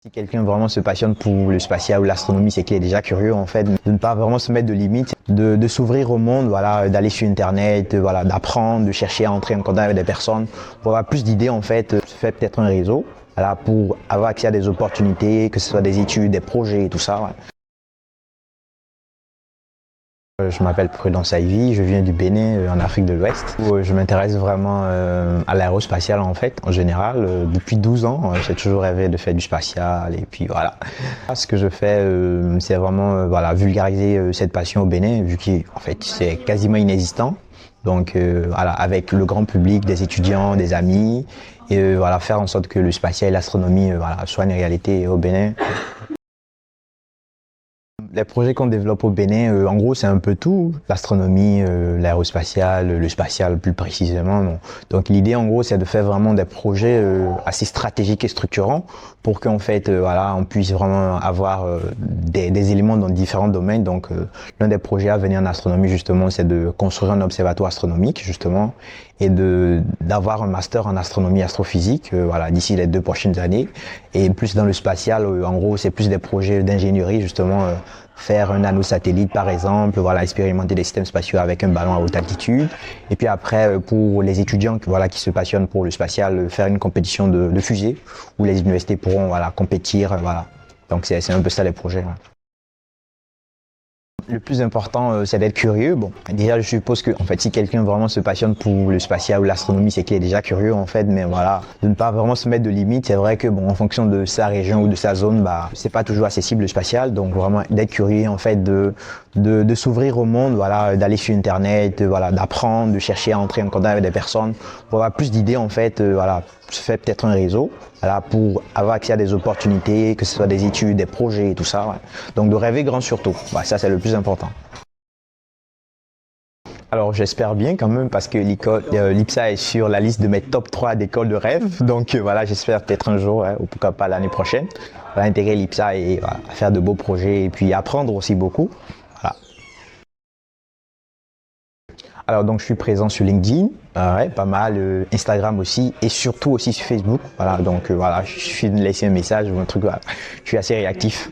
Si quelqu'un vraiment se passionne pour le spatial ou l'astronomie, c'est qu'il est déjà curieux en fait, de ne pas vraiment se mettre de limites, de s'ouvrir au monde, voilà, d'aller sur internet, voilà, d'apprendre, de chercher à entrer en contact avec des personnes, pour avoir plus d'idées en fait, se faire peut-être un réseau, voilà, pour avoir accès à des opportunités, que ce soit des études, des projets et tout ça. Ouais. Je m'appelle Prudence Ivy, je viens du Bénin, en Afrique de l'Ouest. Je m'intéresse vraiment à l'aérospatial en fait, en général. Depuis 12 ans, j'ai toujours rêvé de faire du spatial et puis voilà. Ce que je fais, c'est vraiment voilà, vulgariser cette passion au Bénin, vu qu'en fait c'est quasiment inexistant. Donc voilà, avec le grand public, des étudiants, des amis, et voilà, faire en sorte que le spatial et l'astronomie voilà, soient une réalité au Bénin. Les projets qu'on développe au Bénin, en gros, c'est un peu tout. L'astronomie, l'aérospatiale, le spatial plus précisément. Bon. Donc l'idée, en gros, c'est de faire vraiment des projets assez stratégiques et structurants pour qu'en fait, voilà, on puisse vraiment avoir des éléments dans différents domaines. Donc l'un des projets à venir en astronomie, justement, c'est de construire un observatoire astronomique, justement, et d'avoir un master en astronomie astrophysique, voilà, d'ici les 2 prochaines années. Et plus dans le spatial, en gros, c'est plus des projets d'ingénierie, justement, faire un nanosatellite par exemple, voilà, expérimenter des systèmes spatiaux avec un ballon à haute altitude. Et puis après, pour les étudiants voilà, qui se passionnent pour le spatial, faire une compétition de fusée où les universités pourront voilà, compétir. Voilà. Donc c'est un peu ça les projets. Ouais. Le plus important, c'est d'être curieux. Bon, déjà, je suppose que, en fait, si quelqu'un vraiment se passionne pour le spatial ou l'astronomie, c'est qu'il est déjà curieux, en fait. Mais voilà, de ne pas vraiment se mettre de limites. C'est vrai que, bon, en fonction de sa région ou de sa zone, bah, c'est pas toujours accessible le spatial. Donc, vraiment, d'être curieux, en fait, de s'ouvrir au monde, voilà, d'aller sur Internet, voilà, d'apprendre, de chercher à entrer en contact avec des personnes, pour avoir plus d'idées, en fait, voilà, se faire peut-être un réseau. Voilà, pour avoir accès à des opportunités, que ce soit des études, des projets et tout ça. Ouais. Donc de rêver grand surtout, bah, ça c'est le plus important. Alors j'espère bien quand même parce que l'IPSA est sur la liste de mes top 3 d'écoles de rêve. Donc voilà, j'espère peut-être un jour, ou pourquoi pas l'année prochaine, intégrer l'IPSA et voilà, faire de beaux projets et puis apprendre aussi beaucoup. Voilà. Alors donc je suis présent sur LinkedIn, ouais, pas mal, Instagram aussi et surtout aussi sur Facebook. Voilà, donc voilà, je suis de laisser un message ou un truc, voilà. Je suis assez réactif.